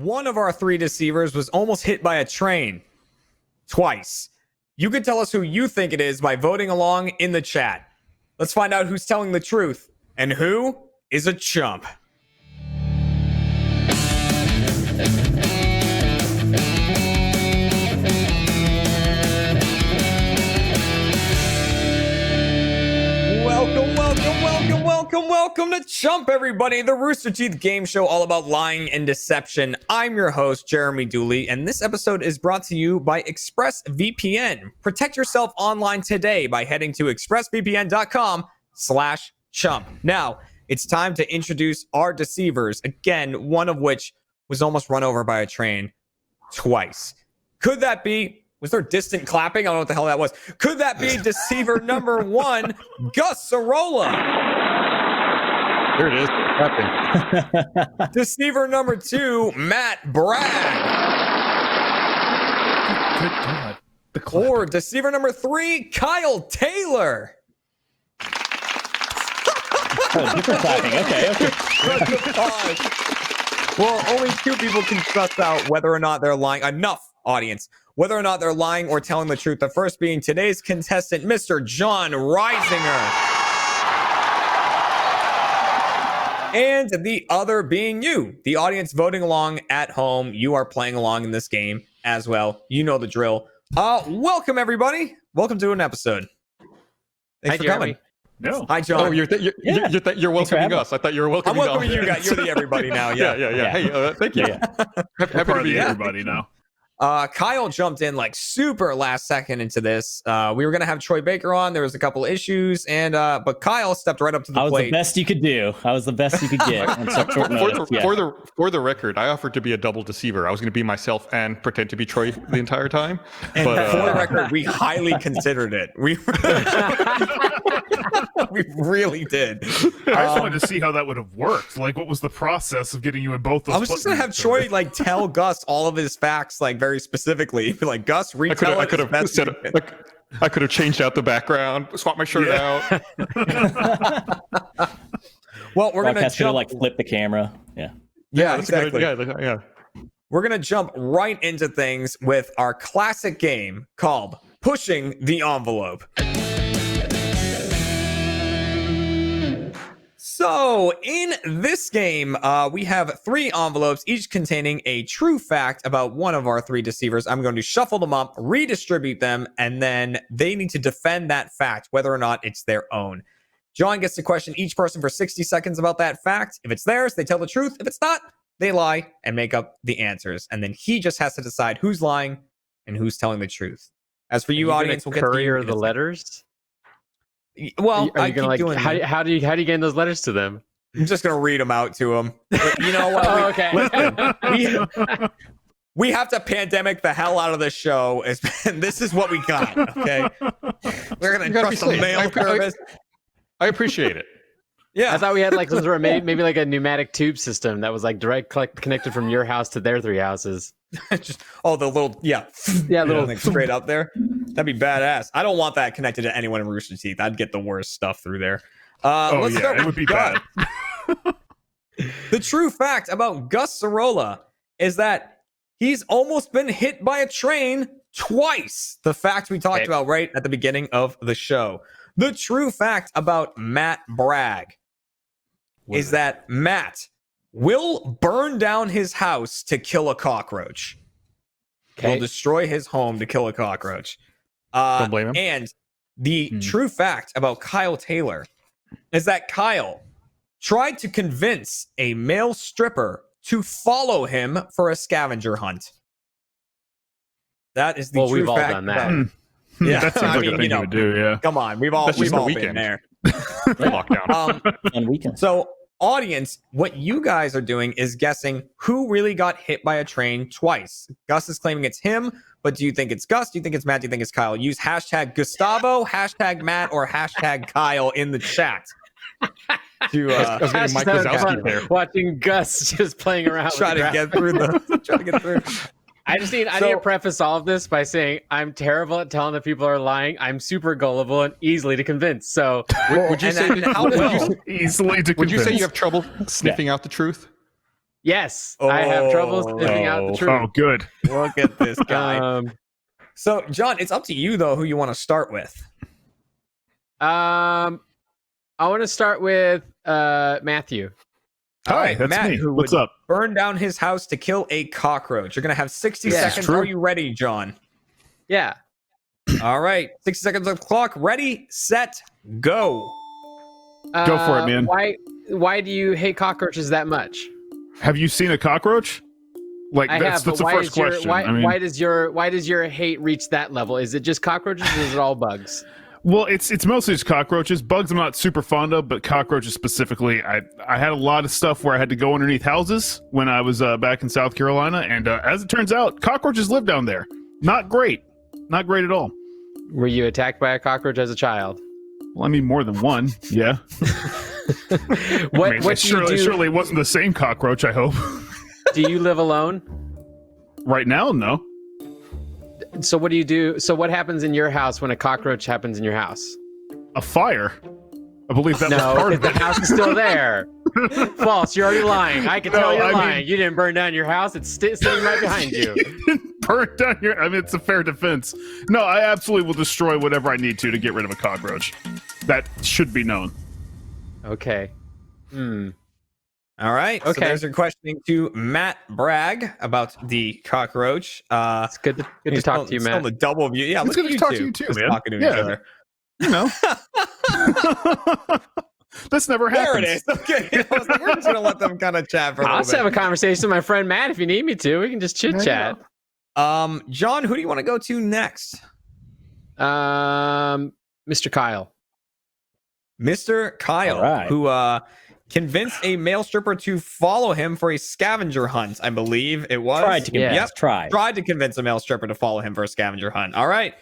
one of our three deceivers was almost hit by a train twice. You can tell us who you think it is by voting along in the chat. Let's find out who's telling the truth and who is a chump. Welcome to Chump, everybody, the Rooster Teeth game show all about lying and deception. I'm your host, Jeremy Dooley, and this episode is brought to you by ExpressVPN. Protect yourself online today by heading to expressvpn.com/chump. Now, it's time to introduce our deceivers, again, one of which was almost run over by a train twice. Could that be... Was there distant clapping? I don't know what the hell that was. Could that be deceiver number one, Gus Sorolla? There it is. Clapping. Deceiver number two, Matt Bragg. Good God. Or deceiver number three, Kyle Taylor. Oh, different clapping. Okay. Well, only two people can suss out whether or not they're lying. Enough, audience. Whether or not they're lying or telling the truth. The first being today's contestant, Mr. John Reisinger. And the other being you, the audience voting along at home. You are playing along in this game as well. You know the drill. Welcome, everybody. Welcome to an episode. Thanks for coming. No. Hi, John. Oh, you're welcoming us. I thought you were welcoming I'm welcoming you guys. You're the everybody now. Yeah. Hey, thank you. Happy to be everybody now. Kyle jumped in like super last second into this. We were gonna have Troy Baker on. There was a couple issues, and but Kyle stepped right up to the plate. I was the best you could do. I was the best you could get on such short notice. For the record, I offered to be a double deceiver. I was going to be myself and pretend to be Troy the entire time. And for the record, we highly considered it. We really did. I just wanted to see how that would have worked. Like, what was the process of getting you in both those? I was just gonna have Troy like tell Gus all of his facts, like very specifically. Be like, Gus, retell I could have changed out the background, swapped my shirt out. Well, we're gonna jump, like flip the camera. Yeah, exactly. Yeah. We're gonna jump right into things with our classic game called Pushing the Envelope. So, in this game, we have three envelopes, each containing a true fact about one of our three deceivers. I'm going to shuffle them up, redistribute them, and then they need to defend that fact, whether or not it's their own. John gets to question each person for 60 seconds about that fact. If it's theirs, they tell the truth. If it's not, they lie and make up the answers. And then he just has to decide who's lying and who's telling the truth. As for you, audience, we'll get courier the letters. Well, are you gonna doing how do you get those letters to them? I'm just gonna read them out to them. You know what? Okay. Listen, we have to pandemic the hell out of this show. This is what we got. Okay, we're gonna trust the mail service. I appreciate it. Yeah, I thought we had like some sort of maybe like a pneumatic tube system that was like direct connected from your house to their three houses. Just the little little thing straight up there. That'd be badass. I don't want that connected to anyone in Rooster Teeth. I'd get the worst stuff through there. It would be bad. The true fact about Gus Sorolla is that he's almost been hit by a train twice. The fact we talked about right at the beginning of the show. The true fact about Matt Bragg is that Matt will burn down his house to kill a cockroach. Will destroy his home to kill a cockroach. Don't blame him. And the true fact about Kyle Taylor is that Kyle tried to convince a male stripper to follow him for a scavenger hunt. That is the true we've all fact. Done that. Yeah, that sounds like a thing you would do. Yeah, come on, we've all been there. Lockdown. And weekend. So, audience, what you guys are doing is guessing who really got hit by a train twice. Gus is claiming it's him, but do you think it's Gus? Do you think it's Matt? Do you think it's Kyle? Use hashtag Gustavo, hashtag Matt, or hashtag Kyle in the chat. To Mike Wazowski there. Watching Gus just playing around. Trying to get through. I need to preface all of this by saying I'm terrible at telling if people are lying. I'm super gullible and easily to convince. So would you say easily to would you say convince. you have trouble sniffing out the truth? Yes, I have trouble sniffing out the truth. Oh, good. Look at this guy. Um, So, John, it's up to you though who you want to start with. I want to start with Matthew. All Hi, right, that's Matt, me. who What's would up? burn down his house to kill a cockroach. You're gonna have 60 Yeah, seconds. true. Are you ready, John? Yeah. All right, 60 seconds on the clock. Ready, set, go. Go for it, man. Why do you hate cockroaches that much? Have you seen a cockroach? Like I that's have, but the why first is your question. why, I mean, why does your hate reach that level? Is it just cockroaches or is it all bugs? well, it's mostly just cockroaches. Bugs I'm not super fond of, but cockroaches specifically. I had a lot of stuff where I had to go underneath houses when I was back in South Carolina, and as it turns out, cockroaches live down there. Not great. Not great at all. Were you attacked by a cockroach as a child? Well, I mean, more than one. Yeah. What I mean, what do you do? surely it wasn't the same cockroach, I hope. Do you live alone? Right now, no. So what do you do? So what happens in your house when a cockroach happens in your house? A fire. I believe that was No, part because of the it. house is still there. False. You're already lying. I can tell No, you're I mean- lying. You didn't burn down your house. It's sitting right behind you. Burn down your. I mean, it's a fair defense. No, I absolutely will destroy whatever I need to get rid of a cockroach. That should be known. Okay. Hmm. All right. So Okay. there's your questioning to Matt Bragg about the cockroach. It's good to He's talk to you, still Matt. the double view. Yeah, It's look good at to you talk two to you too, just man. talking to each Yeah. other. You know. This never There happens. it is. Okay. I was like, we're just gonna let them kind of chat for a I'll little just have a bit. conversation with my friend Matt if you need me to. We can just chit chat. John, who do you want to go to next? Mr. Kyle. Mr. Kyle, All right. who convinced a male stripper to follow him for a scavenger hunt, I believe it was. Tried to convince. Yep. Tried. Tried to convince a male stripper to follow him for a scavenger hunt. All right.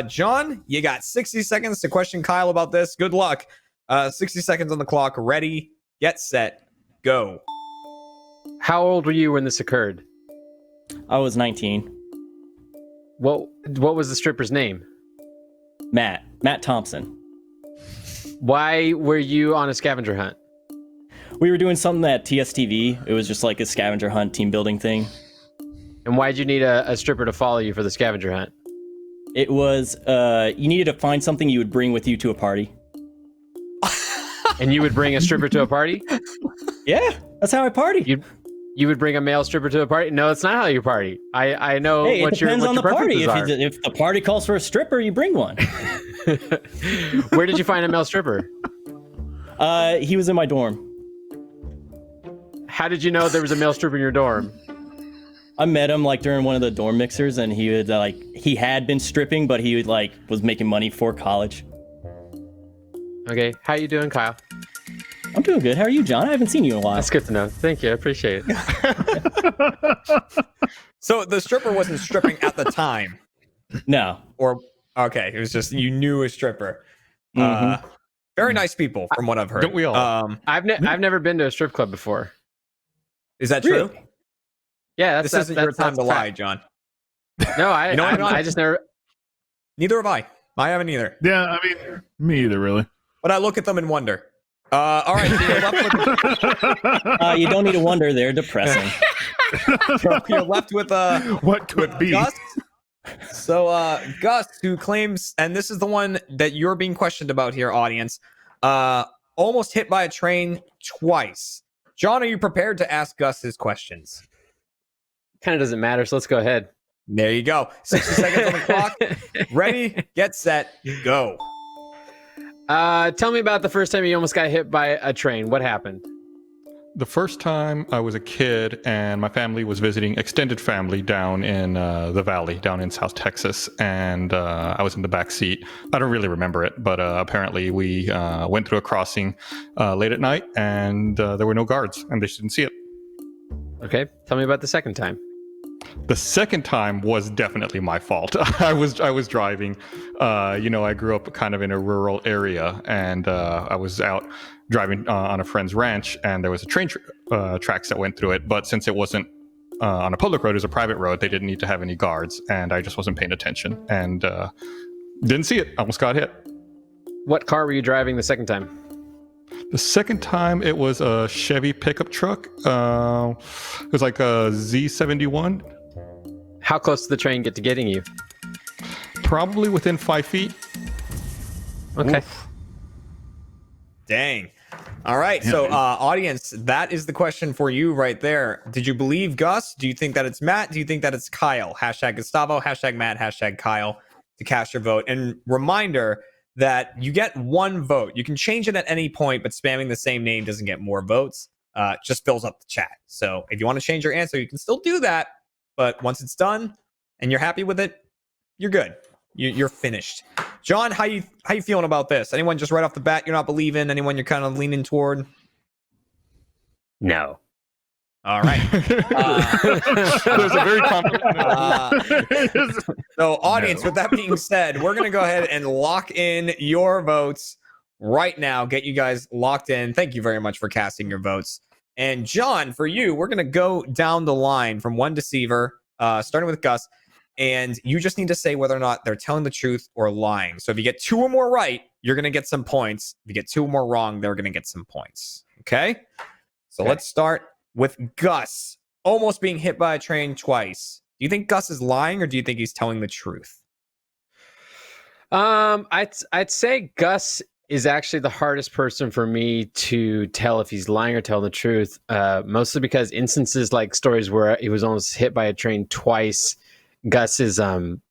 John, you got 60 seconds to question Kyle about this. Good luck. 60 seconds on the clock. Ready, get set, go. How old were you when this occurred? I was 19. What was the stripper's name? Matt Thompson. Why were you on a scavenger hunt? We were doing something at TSTV. It was just like a scavenger hunt team building thing. And why'd you need a stripper to follow you for the scavenger hunt? It was you needed to find something you would bring with you to a party. And you would bring a stripper to a party? Yeah, that's how I party. You would bring a male stripper to a party? No, it's not how you party. I know Hey, it what depends your on the party. preferences are. If the party calls for a stripper, you bring one. Where did you find a male stripper? He was in my dorm. How did you know there was a male stripper in your dorm? I met him like during one of the dorm mixers, and he would he had been stripping, but he would was making money for college. Okay, how you doing, Kyle? I'm doing good. How are you, John? I haven't seen you in a while. That's good to know. Thank you. I appreciate it. So the stripper wasn't stripping at the time, No. or okay, it was just you knew a stripper. Mhm. Very nice people, from what I've heard. Don't we all? I've never been to a strip club before. Is that true? Really? Yeah, This isn't your time to lie, fact. John. No, You know what, John? I just never. Neither have I. I haven't either. Yeah, I mean, me either, really. But I look at them and wonder. All right, so you're left with, You don't need to wonder. They're depressing. you're left with What could be? Gus. So Gus, who claims, and this is the one that you're being questioned about here, audience, almost hit by a train twice. John, are you prepared to ask Gus his questions? Kind of doesn't matter, so let's go ahead. There you go. 60 seconds on the clock. Ready, get set, go. Tell me about the first time you almost got hit by a train. What happened? The first time I was a kid and my family was visiting extended family down in the valley, down in South Texas, and I was in the back seat. I don't really remember it, but apparently we went through a crossing late at night, and there were no guards, and they just didn't see it. Okay, tell me about the second time. The second time was definitely my fault. I was driving. I grew up kind of in a rural area, and I was out driving on a friend's ranch, and there was a train tracks that went through it. But since it wasn't on a public road, it was a private road, they didn't need to have any guards, and I just wasn't paying attention and didn't see it. Almost got hit. What car were you driving the second time? The second time, it was a Chevy pickup truck. It was like a Z71, How close did the train get to getting you? probably within 5 feet. Okay. Dang. All right. So, audience, that is the question for you right there. Did you believe Gus? Do you think that it's Matt? Do you think that it's Kyle? Hashtag Gustavo, hashtag Matt, hashtag Kyle to cast your vote. And reminder that you get one vote. You can change it at any point, but spamming the same name doesn't get more votes. Just fills up the chat. So if you want to change your answer, you can still do that. But once it's done and you're happy with it, you're good. You're finished. John, how you feeling about this? Anyone just right off the bat you're not believing? Anyone you're kind of leaning toward? No. All right. There's a very confident. So, audience, with that being said, we're going to go ahead and lock in your votes right now. Get you guys locked in. Thank you very much for casting your votes. And John, for you, we're going to go down the line from one deceiver, starting with Gus. And you just need to say whether or not they're telling the truth or lying. So if you get 2 or more right, you're going to get some points. If you get 2 or more wrong, they're going to get some points. Okay? So let's start with Gus almost being hit by a train twice. Do you think Gus is lying or do you think he's telling the truth? I'd say Gus is actually the hardest person for me to tell if he's lying or telling the truth. Mostly because instances like stories where he was almost hit by a train twice, Gus is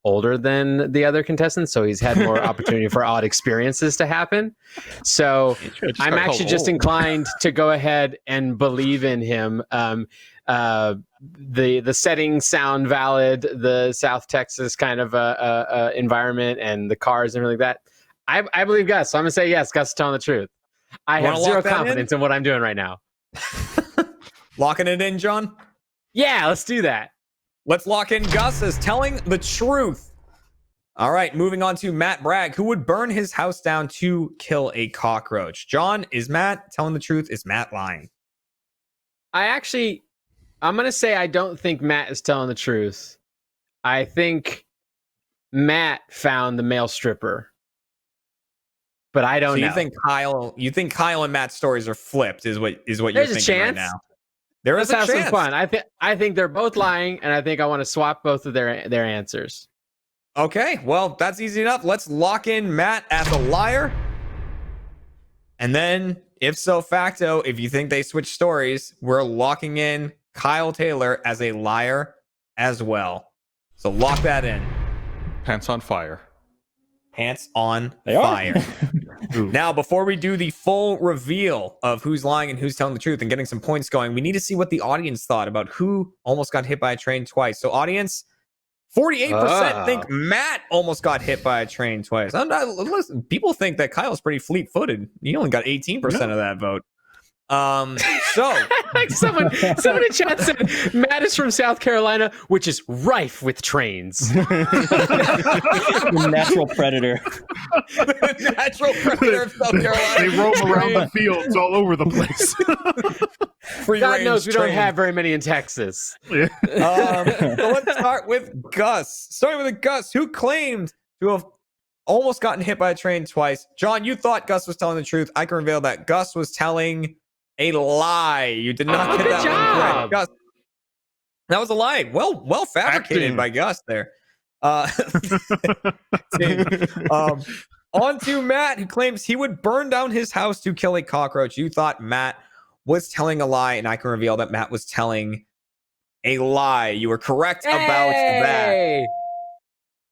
older than the other contestants, so he's had more opportunity for odd experiences to happen. So I'm actually just inclined to go ahead and believe in him. The settings sound valid. The South Texas kind of environment and the cars and everything like that. I believe Gus, so I'm gonna say yes. Gus is telling the truth. I have zero confidence in what I'm doing right now. Locking it in, John? Yeah, let's do that. Let's lock in Gus as telling the truth. All right, moving on to Matt Bragg, who would burn his house down to kill a cockroach. John, is Matt telling the truth? Is Matt lying? I'm going to say I don't think Matt is telling the truth. I think Matt found the male stripper. But I don't know. You think Kyle and Matt's stories are flipped is what you're There's thinking right now. There is Let's a have chance. some fun. I think they're both lying, and I think I want to swap both of their answers. Okay, well, that's easy enough. Let's lock in Matt as a liar. And then, if so facto, if you think they switch stories, we're locking in Kyle Taylor as a liar as well. So lock that in. Pants on fire. Pants on They are. fire. Now, before we do the full reveal of who's lying and who's telling the truth and getting some points going, we need to see what the audience thought about who almost got hit by a train twice. So, audience, 48% think Matt almost got hit by a train twice. Listen, people think that Kyle's pretty fleet-footed. He only got 18% of that vote. Someone in chat said Matt is from South Carolina, which is rife with trains. The natural predator. The natural predator of South Carolina. They roam around the fields all over the place. God knows we don't have very many in Texas. So let's start with Gus. Starting with Gus, who claimed to have almost gotten hit by a train twice. John, you thought Gus was telling the truth. I can reveal that Gus was telling a lie. You did not get that one correct. Gus, that was a lie. Well fabricated by Gus there. On to Matt, who claims he would burn down his house to kill a cockroach. You thought Matt was telling a lie, and I can reveal that Matt was telling a lie. You were correct about that.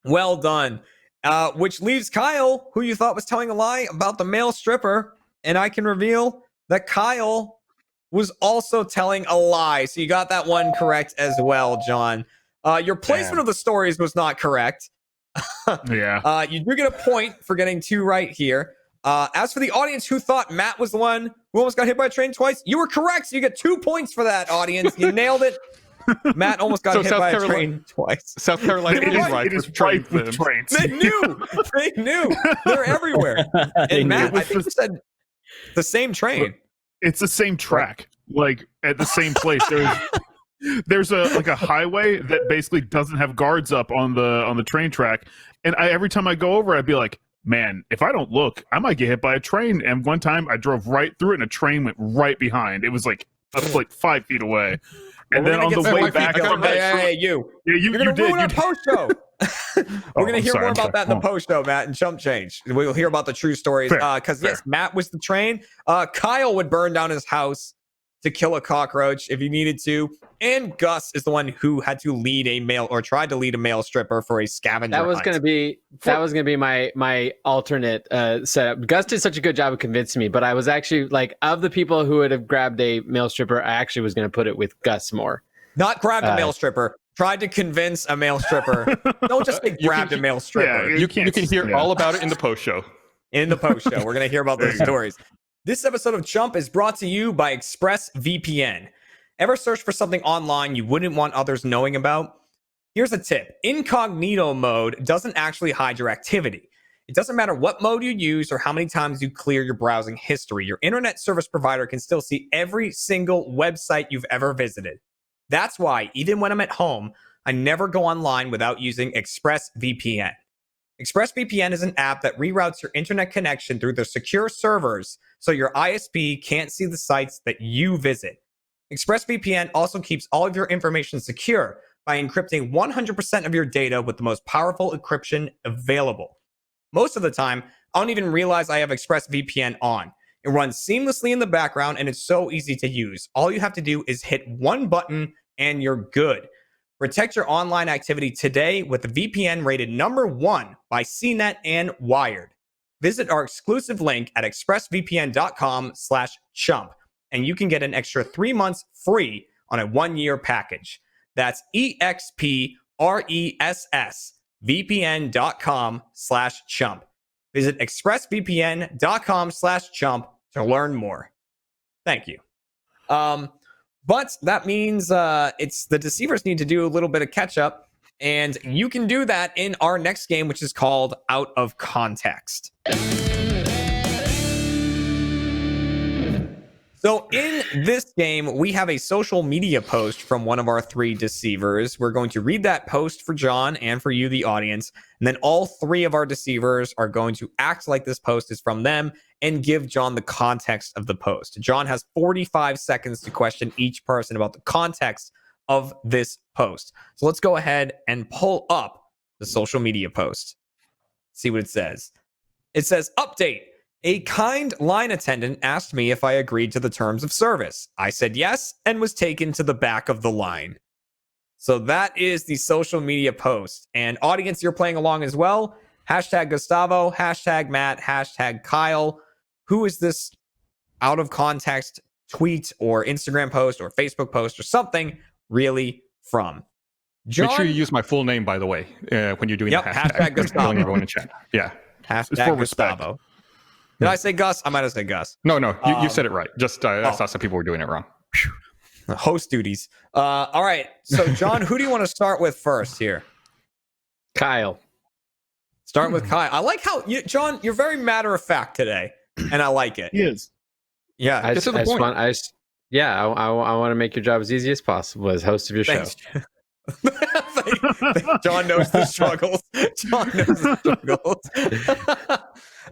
Well done. Which leaves Kyle, who you thought was telling a lie about the male stripper, and I can reveal that Kyle was also telling a lie. So you got that one correct as well, John. Your placement of the stories was not correct. Yeah. You do get a point for getting 2 right here. As for the audience who thought Matt was the one who almost got hit by a train twice, you were correct. So you get 2 points for that, audience. You nailed it. Matt almost got hit by a train twice. South Carolina is right. It is rife with trains. They knew. They're everywhere. And Matt, I think you said the same train. It's the same track, like at the same place. There's a highway that basically doesn't have guards up on the train track, and every time I go over, I'd be like, man, if I don't look, I might get hit by a train. And one time I drove right through it and a train went right behind. It was like 5 feet away. And then on the way back, hey, you. Yeah, You're gonna ruin our post show. We're gonna hear more about that in the post show, Matt, and Chump Change. We'll hear about the true stories. Because yes, Matt was the train. Kyle would burn down his house to kill a cockroach if he needed to, and Gus is the one who had to lead a male or tried to lead a male stripper for a scavenger That was hunt. gonna be my alternate setup. Gus did such a good job of convincing me, but I was actually like, of the people who would have grabbed a male stripper, I actually was gonna put it with Gus more. Not grabbed a male stripper. Tried to convince a male stripper. Don't just say grabbed a male stripper. Yeah, You can hear all about it in the post show. In the post show, we're gonna hear about those stories. This episode of Chump is brought to you by ExpressVPN. Ever search for something online you wouldn't want others knowing about? Here's a tip. Incognito mode doesn't actually hide your activity. It doesn't matter what mode you use or how many times you clear your browsing history. Your internet service provider can still see every single website you've ever visited. That's why, even when I'm at home, I never go online without using ExpressVPN. ExpressVPN is an app that reroutes your internet connection through their secure servers so your ISP can't see the sites that you visit. ExpressVPN also keeps all of your information secure by encrypting 100% of your data with the most powerful encryption available. Most of the time, I don't even realize I have ExpressVPN on. It runs seamlessly in the background and it's so easy to use. All you have to do is hit one button and you're good. Protect your online activity today with the VPN rated #1 by CNET and Wired. Visit our exclusive link at expressvpn.com/chump and you can get an extra 3 months free on a 1-year package. That's expressvpn.com/chump. Visit expressvpn.com/chump to learn more. Thank you. But that means it's the deceivers need to do a little bit of catch up, and you can do that in our next game, which is called Out of Context. So in this game, we have a social media post from one of our 3 deceivers. We're going to read that post for John and for you, the audience. And then all 3 of our deceivers are going to act like this post is from them and give John the context of the post. John has 45 seconds to question each person about the context of this post. So let's go ahead and pull up the social media post. See what it says. It says, update. A kind line attendant asked me if I agreed to the terms of service. I said yes and was taken to the back of the line. So that is the social media post. And audience, you're playing along as well. Hashtag Gustavo, hashtag Matt, hashtag Kyle. Who is this out of context tweet or Instagram post or Facebook post or something really from? John? Make sure you use my full name, by the way, when you're doing the hashtag. Hashtag Gustavo. Telling everyone in chat. Yeah. Hashtag Gustavo. Did I say Gus? I might have said Gus. No, you said it right. Just I saw some people were doing it wrong. Host duties. All right. So, John, who do you want to start with first here? Kyle. Start with Kyle. I like how, John, you're very matter of fact today, and I like it. He is. Yeah. I want to make your job as easy as possible as host of your show. John knows the struggles. John knows the struggles.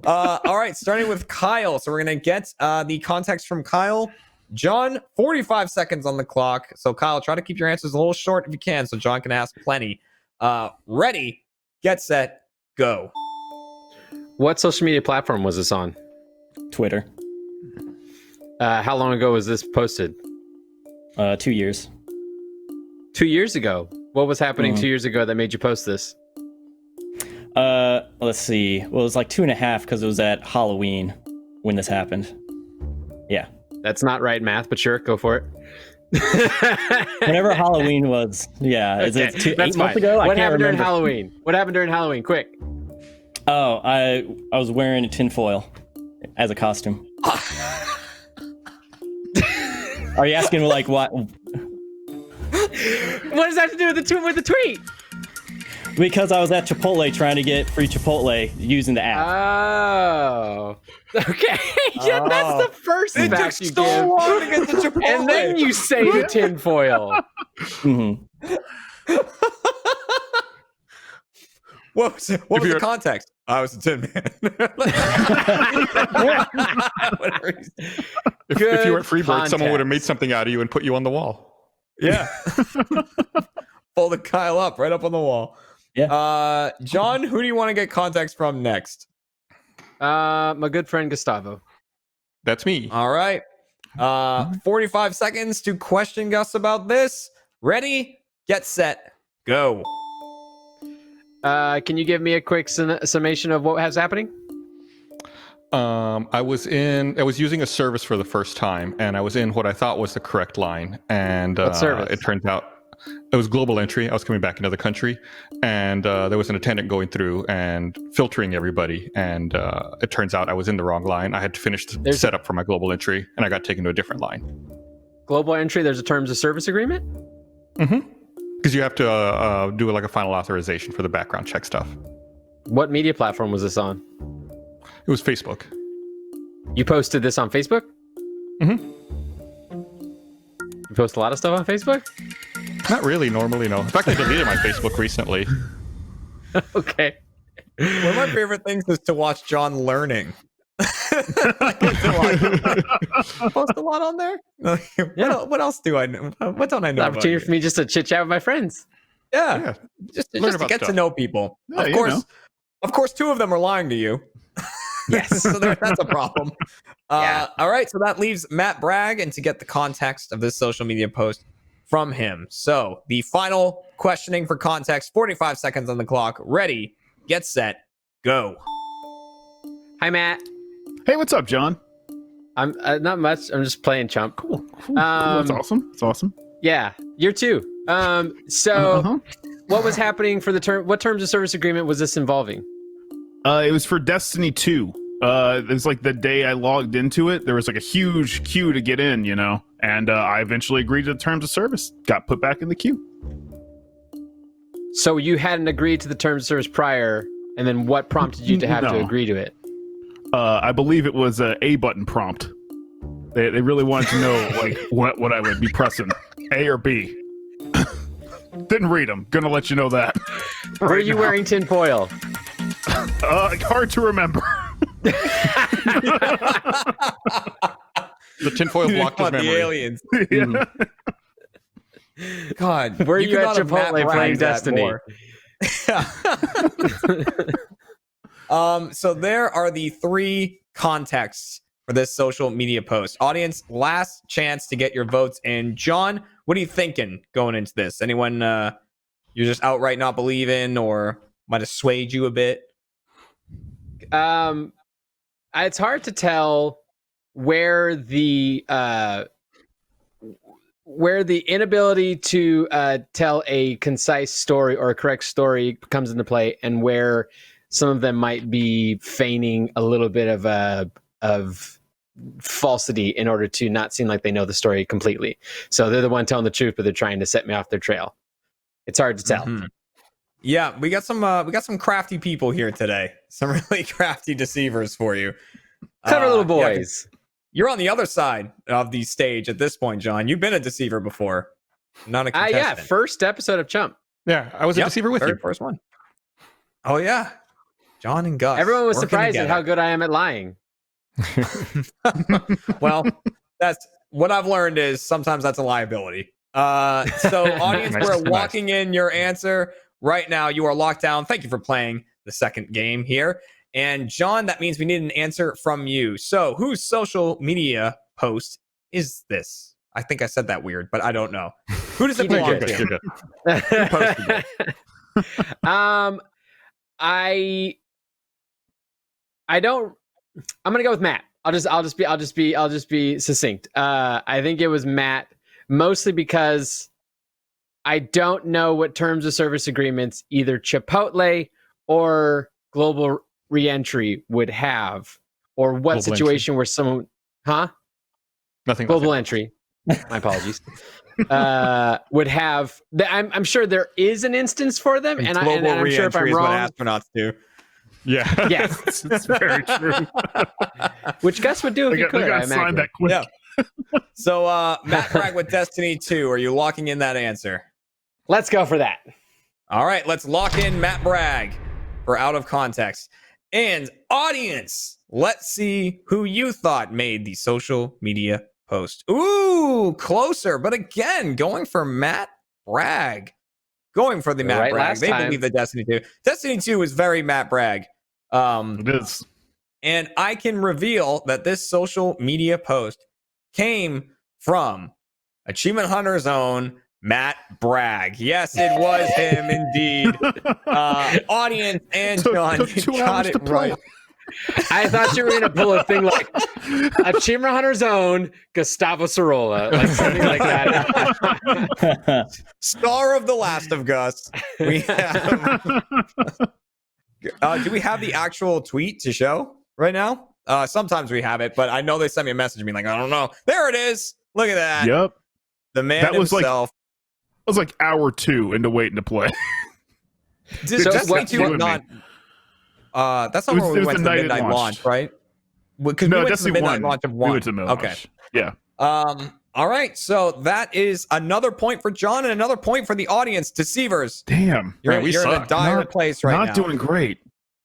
All right, starting with Kyle. So we're going to get the context from Kyle. John, 45 seconds on the clock. So Kyle, try to keep your answers a little short if you can so John can ask plenty. Ready, get set, go. What social media platform was this on? Twitter. How long ago was this posted? 2 years. 2 years ago. What was happening 2 years ago that made you post this? Let's see. Well, it was like 2.5 because it was at Halloween when this happened. Yeah. That's not right math, but sure, go for it. Whenever Halloween was, yeah. Is it That's 8 months ago? What happened during Halloween? What happened during Halloween? Quick. Oh, I was wearing a tinfoil as a costume. Are you asking like what? What does that have to do with the tweet? Because I was at Chipotle trying to get free Chipotle using the app. Oh. Okay. Yeah, that's the first It took fact you so give. long to get the Chipotle. And then you say the tinfoil. Mm-hmm. What was the context? I was a Tin Man. Whatever he said. If you weren't Freebird, someone would have made something out of you and put you on the wall. Yeah. Folded Kyle up right up on the wall. Yeah. John, who do you want to get context from next? My good friend Gustavo. That's me. All right. 45 seconds to question Gus about this. Ready, get set, go. Can you give me a quick summation of what was happening? I was using a service for the first time, and I was in what I thought was the correct line. And What service? it turns out it was global entry. I was coming back into the country, and there was an attendant going through and filtering everybody. And it turns out I was in the wrong line. I had to finish the setup for my global entry, and I got taken to a different line. Global entry, there's a terms of service agreement? Mm-hmm. Because you have to do like a final authorization for the background check stuff. What media platform was this on? It was Facebook. You posted this on Facebook? Mm-hmm. You post a lot of stuff on Facebook? Not really, normally, no. In fact, I deleted my Facebook recently. Okay. One of my favorite things is to watch John learning. Post a lot on there. What else do I know? What don't I know? An opportunity for me just to chit chat with my friends. Yeah, just to get to know people. Yeah, Of course, two of them are lying to you. Yes. So that's a problem. Yeah. All right, so that leaves Matt Bragg, and to get the context of this social media post from him. So the final questioning for context, 45 seconds on the clock. Ready, get set, go. Hi, Matt. Hey, what's up, John? I'm not much. I'm just playing Chump. Cool. That's awesome. That's awesome. Yeah, you're too. So what was happening for the term? What terms of service agreement was this involving? It was for Destiny 2. It was like the day I logged into it, there was like a huge queue to get in, and I eventually agreed to the terms of service, got put back in the queue. So you hadn't agreed to the terms of service prior, and then what prompted you to have to agree to it? I believe it was a A button prompt. They really wanted to know like what I would be pressing, A or B. Didn't read them. Gonna let you know that. Were you wearing tinfoil? Hard to remember. The tinfoil blocked his memory. The aliens. Yeah. God, Were you at could not have Chipotle Matt playing Bragged that Destiny? more. So there are the three contexts for this social media post. Audience, last chance to get your votes in. John, what are you thinking going into this? Anyone you're just outright not believing, or might have swayed you a bit? It's hard to tell where the inability to tell a concise story or a correct story comes into play, and where some of them might be feigning a little bit of falsity in order to not seem like they know the story completely. So they're the one telling the truth, but they're trying to set me off their trail. It's hard to tell. Mm-hmm. Yeah, we got some crafty people here today. Some really crafty deceivers for you. Clever little boys. You're on the other side of the stage at this point, John. You've been a deceiver before. Not a contestant. Yeah, first episode of Chump. Yeah, I was a deceiver with you. First one. Oh, yeah. John and Gus. Everyone was working surprised at together. how good I am at lying. Well, that's what I've learned is sometimes that's a liability. So audience, Nice, we're nice. locking in your answer right now. You are locked down. Thank you for playing the second game here. And John, that means we need an answer from you. So whose social media post is this? I think I said that weird, but I don't know. Who does it You did belong good. to? You're good. Who posted it? I don't. I'm gonna go with Matt. I'll just be succinct. I think it was Matt, mostly because I don't know what terms of service agreements either Chipotle or Global Reentry would have, or what Global situation where someone, Nothing. Global Entry. My apologies. Would have. I'm sure there is an instance for them, and I'm sure if I'm is wrong. what astronauts do. Yeah. Yes, It's very true. which Gus would do if They he got, could. they got I to sign imagine. that quick. Yeah. So Matt Bragg with Destiny 2. Are you locking in that answer? Let's go for that. All right, let's lock in Matt Bragg for Out of Context. And audience, let's see who you thought made the social media post. Ooh, closer. But again, going for Matt Bragg. Going for the Matt Right Bragg. last They time. believe that Destiny 2. Destiny 2 is very Matt Bragg. It is. And I can reveal that this social media post came from Achievement Hunter's own Matt Bragg. Yes, it was him indeed. Audience and John, Took you 2 got hours it to play. right. I thought you were gonna pull a thing like Achievement Hunter's own Gustavo Sorolla, like something like that. Star of The Last of Us. We have. Do we have the actual tweet to show right now? Sometimes we have it, but I know they sent me a message being like, I don't know. There it is. Look at that. Yep. The man That was himself. It was like hour 2 into waiting to play. Did So Destiny what- 2 what- not? That's not It was- where it we was went the to the night it midnight launched. launch, right? Because No, we went to the Destiny midnight 1. launch of We 1. went to the Okay. launch. Yeah. All right. So that is another point for John and another point for the audience. Deceivers, Damn. you're, Man, we you're in a suck. dire Not- place right now. Not doing great.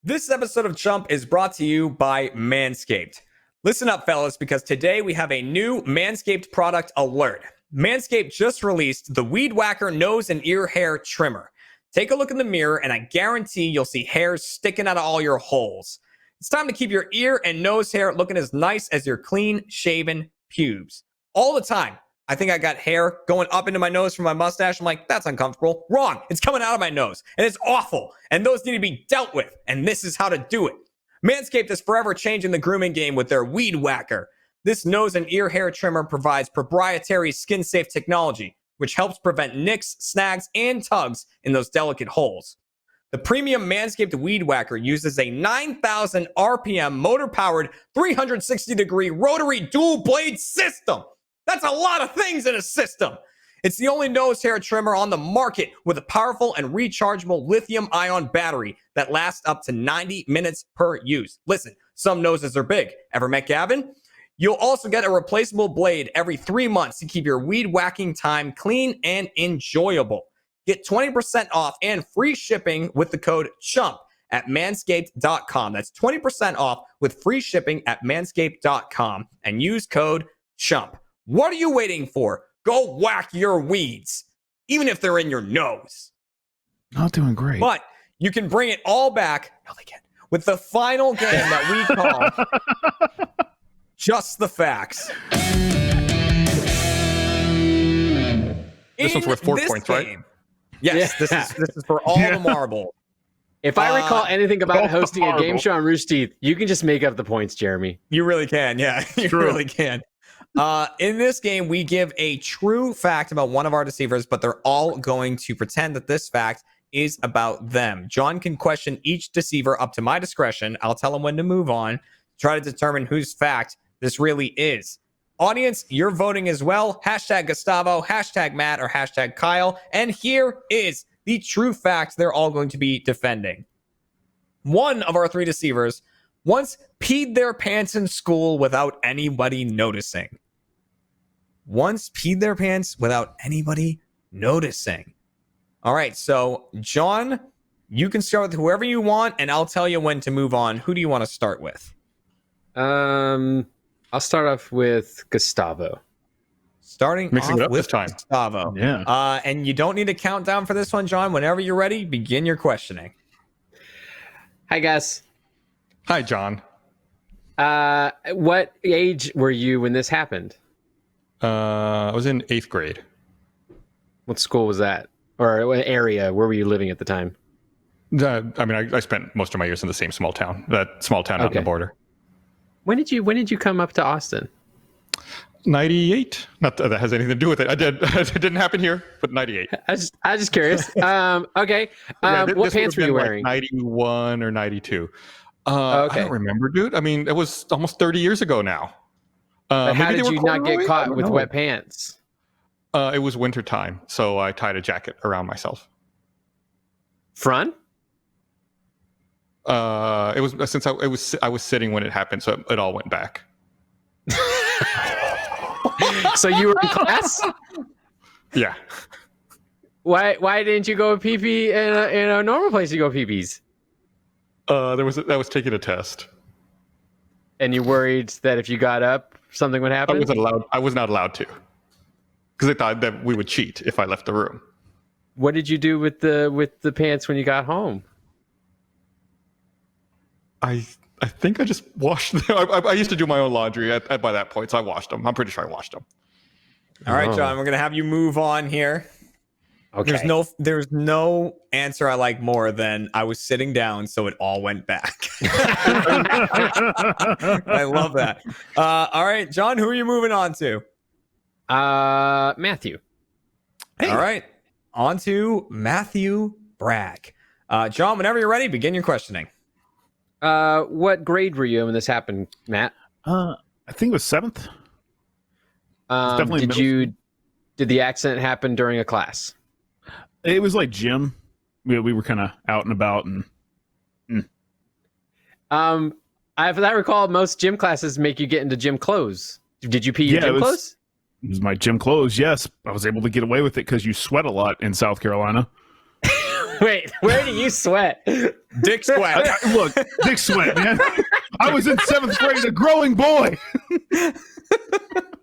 This episode of Chump is brought to you by Manscaped. Listen up, fellas, because today we have a new Manscaped product alert. Manscaped just released the Weed Whacker Nose and Ear Hair Trimmer. Take a look in the mirror, and I guarantee you'll see hairs sticking out of all your holes. It's time to keep your ear and nose hair looking as nice as your clean-shaven pubes. All the time, I think I got hair going up into my nose from my mustache. I'm like, that's uncomfortable. Wrong. It's coming out of my nose, and it's awful, and those need to be dealt with, and this is how to do it. Manscaped is forever changing the grooming game with their Weed Whacker. This nose and ear hair trimmer provides proprietary skin-safe technology, which helps prevent nicks, snags, and tugs in those delicate holes. The premium Manscaped Weed Whacker uses a 9,000 RPM motor-powered 360-degree rotary dual-blade system. That's a lot of things in a system. It's the only nose hair trimmer on the market with a powerful and rechargeable lithium-ion battery that lasts up to 90 minutes per use. Listen, some noses are big. Ever met Gavin? You'll also get a replaceable blade every 3 months to keep your weed whacking time clean and enjoyable. Get 20% off and free shipping with the code CHUMP at manscaped.com. That's 20% off with free shipping at manscaped.com and use code CHUMP. What are you waiting for? Go whack your weeds, even if they're in your nose. Not doing great. But you can bring it all back, no, they can't, with the final game that we call Just the Facts. This one's worth 4 this points, right? game- Yes, Yeah. this is for all the marble. If I recall anything about oh, hosting a game horrible. show on Rooster Teeth, you can just make up the points, Jeremy. You really can, yeah. You True. really can. In this game, we give a true fact about one of our deceivers, but they're all going to pretend that this fact is about them. John can question each deceiver up to my discretion. I'll tell him when to move on, try to determine whose fact this really is. Audience, you're voting as well. Hashtag Gustavo, hashtag Matt, or hashtag Kyle. And here is the true fact they're all going to be defending. One of our three deceivers once peed their pants in school without anybody noticing. Once peed their pants without anybody noticing. All right, so John, you can start with whoever you want, and I'll tell you when to move on. Who do you want to start with? I'll start off with Gustavo. Starting Mixing off it up with this time. Gustavo. Yeah. And you don't need a countdown for this one, John. Whenever you're ready, begin your questioning. Hi, Gus. Hi, John. What age were you when this happened? I was in 8th grade. What school was that? Or what area? Where were you living at the time? I spent most of my years in the same small town. That small town out on the Okay. border. When did you come up to Austin? 98. Not that has anything to do with it. I did. It didn't happen here, but 98. I was just curious. Okay. Yeah, What this pants would were have you been wearing? Like 91 or 92. Okay. I don't remember, dude. I mean, it was almost 30 years ago now. But how Maybe they did were you not corduroy? get I caught don't with know. wet pants? It was winter time, so I tied a jacket around myself. Front? It was since I was sitting when it happened, so it all went back. So you were in class? Yeah. Why didn't you go pee-pee in a normal place you go pee-pees? I was taking a test. And you worried that if you got up, something would happen? I was not allowed to, because I thought that we would cheat if I left the room. What did you do with the pants when you got home? I think I just washed them. I used to do my own laundry by that point, so I washed them. I'm pretty sure I washed them. All right, John, we're going to have you move on here. Okay. There's no answer I like more than I was sitting down, so it all went back. I love that. All right, John, who are you moving on to? Matthew. All right, on to Matthew Bragg. John, whenever you're ready, begin your questioning. What grade were you in when this happened, Matt? I think it was 7th. Definitely Did the accident happen during a class? It was like gym. We were kind of out and about, and if I recall, most gym classes make you get into gym clothes. Did you pee your gym clothes? It was my gym clothes. Yes, I was able to get away with it because you sweat a lot in South Carolina. Wait, where do you sweat? Dick sweat. Look, dick sweat, man. I was in 7th grade, a growing boy.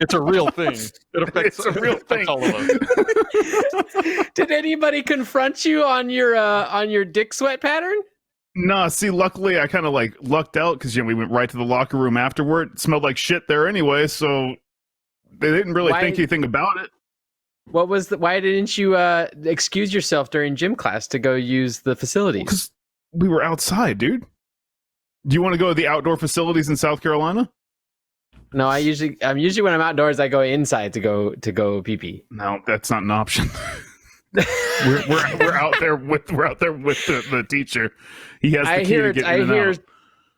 It's a real thing. It affects all of us. Did anybody confront you on your dick sweat pattern? Nah, see, luckily I kind of like lucked out because we went right to the locker room afterward. It smelled like shit there anyway, so they didn't really think anything about it. Why didn't you excuse yourself during gym class to go use the facilities? Because we were outside, dude. Do you want to go to the outdoor facilities in South Carolina? No, I'm usually when I'm outdoors, I go inside to go pee pee. No, that's not an option. we're out there with the teacher. He has the key to get in and out.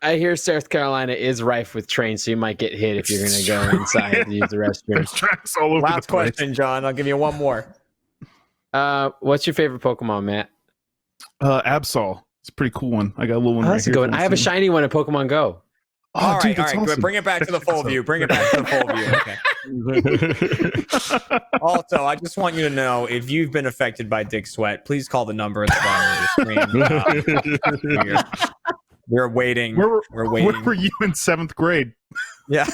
I hear South Carolina is rife with trains, so you might get hit if you're going to go inside to use the restroom. There's tracks all over Last the place. question, John. I'll give you one more. What's your favorite Pokemon, Matt? Absol. It's a pretty cool one. I got a little one. That's a good one. I have a shiny one in Pokemon Go. All right, awesome. Good. Bring it back to the full view. Bring it back to the full view. Okay. Also, I just want you to know, if you've been affected by dick sweat, please call the number at the bottom of the screen. We're waiting. We're waiting. Where were you in 7th grade? Yeah.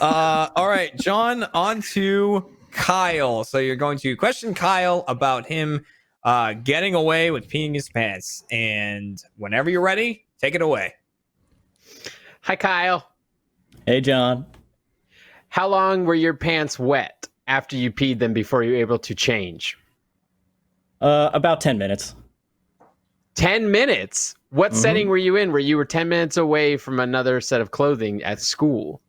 All right, John, on to Kyle. So you're going to question Kyle about him getting away with peeing his pants. And whenever you're ready, take it away. Hi, Kyle. Hey, John. How long were your pants wet after you peed them before you were able to change? About 10 minutes. 10 minutes? What setting were you in where you were 10 minutes away from another set of clothing at school?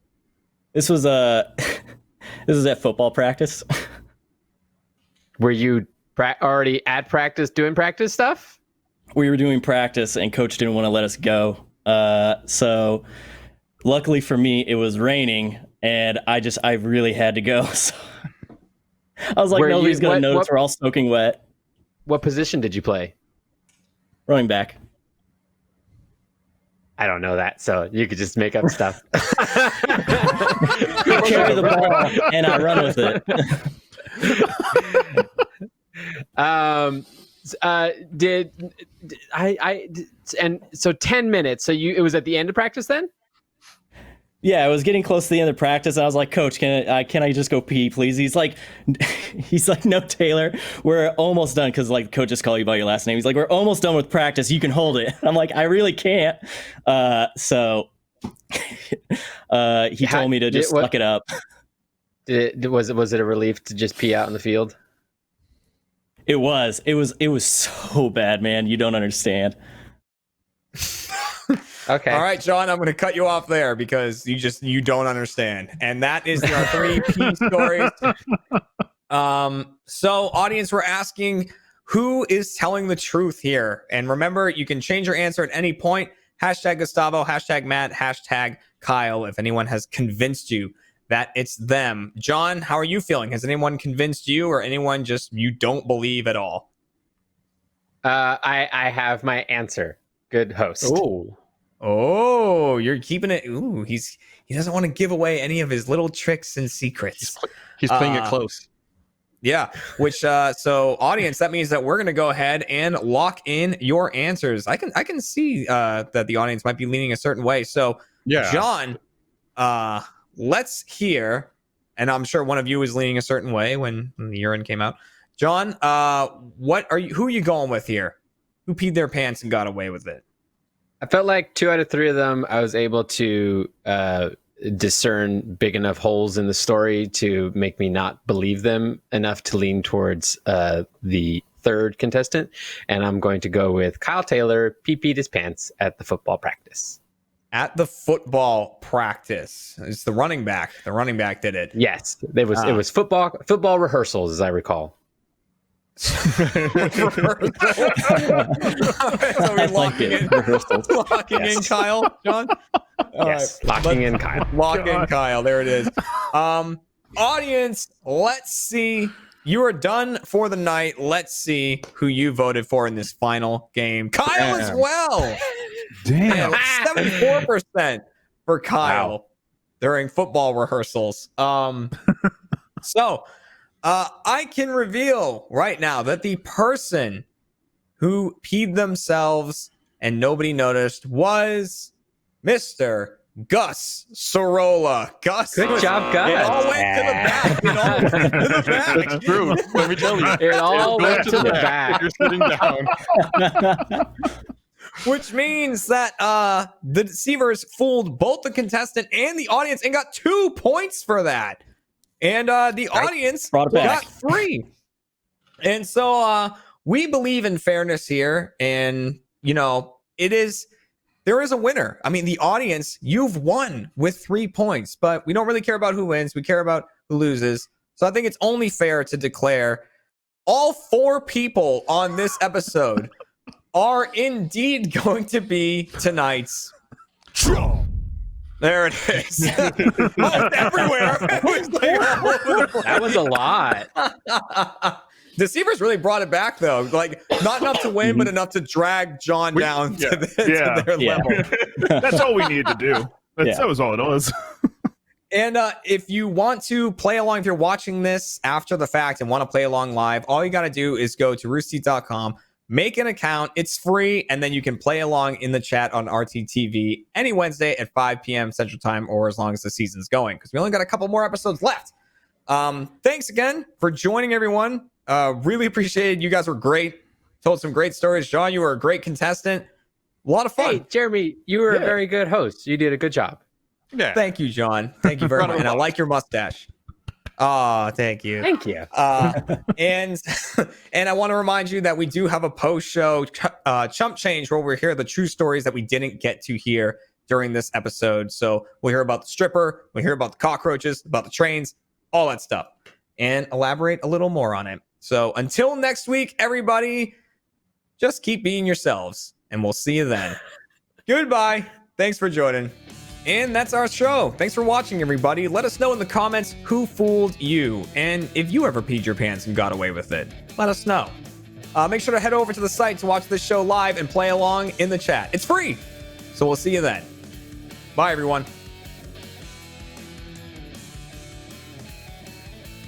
This was this was at football practice. Were you already at practice doing practice stuff? We were doing practice and coach didn't want to let us go. So luckily for me, it was raining and I really had to go. So I was like, nobody's going to notice. We're all soaking wet. What position did you play? Running back. I don't know that, so you could just make up stuff. You carry the ball and I run with it. And so 10 minutes. So it was at the end of practice then? Yeah, I was getting close to the end of practice. I was like, Coach, can I just go pee, please? He's like, no, Taylor, we're almost done. Because like coaches call you by your last name. He's like, we're almost done with practice. You can hold it. I'm like, I really can't. So he told me to just suck it up. Was it a relief to just pee out in the field? It was so bad, man. You don't understand. Okay. All right, John, I'm going to cut you off there because you don't understand. And that is our 3 P stories. So audience, we're asking, who is telling the truth here? And remember, you can change your answer at any point. Hashtag Gustavo, hashtag Matt, hashtag Kyle. If anyone has convinced you that it's them. John, how are you feeling? Has anyone convinced you or anyone just you don't believe at all? I have my answer. Good host. Oh, you're keeping it. Ooh, he doesn't want to give away any of his little tricks and secrets. He's playing it close. Yeah, which so audience, that means that we're gonna go ahead and lock in your answers. I can see that the audience might be leaning a certain way. So Yeah. John, let's hear, and I'm sure one of you was leaning a certain way when the urine came out. John, who are you going with here? Who peed their pants and got away with it? I felt like 2 out of 3 of them, I was able to discern big enough holes in the story to make me not believe them enough to lean towards the third contestant. And I'm going to go with Kyle Taylor pee-peed his pants at the football practice. At the football practice. It's the running back. The running back did it. Yes, it was football rehearsals, as I recall. So we're locking in Kyle, John. Yes, locking in Kyle. Lock in Kyle. There it is. Audience, let's see. You are done for the night. Let's see who you voted for in this final game. Kyle as well. Damn. 74% for Kyle during football rehearsals. So I can reveal right now that the person who peed themselves and nobody noticed was Mr. Gus Sorolla. Gus, Good job, Gus. It all went to the back. It all went to the back. That's true. Let me tell you. It all went to the back. You're sitting down. Which means that the deceivers fooled both the contestant and the audience and got 2 points for that. And the audience got 3. And so we believe in fairness here. And, there is a winner. I mean, the audience, you've won with 3 points, but we don't really care about who wins. We care about who loses. So I think it's only fair to declare all 4 people on this episode are indeed going to be tonight's CHUMP. There it is. Almost everywhere. That was a lot. Deceivers really brought it back, though. Like, not enough to win, but enough to drag John down to their level. That's all we needed to do. That was all it was. And if you want to play along, if you're watching this after the fact and want to play along live, all you got to do is go to roosterteeth.com, make an account. It's free, and then you can play along in the chat on RTTV any Wednesday at 5 p.m. Central Time, or as long as the season's going, because we only got a couple more episodes left. Thanks again for joining, everyone. Really appreciate it. You guys were great. Told some great stories. John, you were a great contestant. A lot of fun. Hey, Jeremy, you were a very good host. You did a good job. Yeah. Thank you, John. Thank you very much. And I like your mustache. Oh, thank you. Thank you. And I want to remind you that we do have a post-show chump change where we'll hear the true stories that we didn't get to hear during this episode. So we'll hear about the stripper, we'll hear about the cockroaches, about the trains, all that stuff, and elaborate a little more on it. So until next week, everybody, just keep being yourselves, and we'll see you then. Goodbye. Thanks for joining. And that's our show. Thanks for watching, everybody. Let us know in the comments who fooled you. And if you ever peed your pants and got away with it, let us know. Make sure to head over to the site to watch this show live and play along in the chat. It's free. So we'll see you then. Bye, everyone.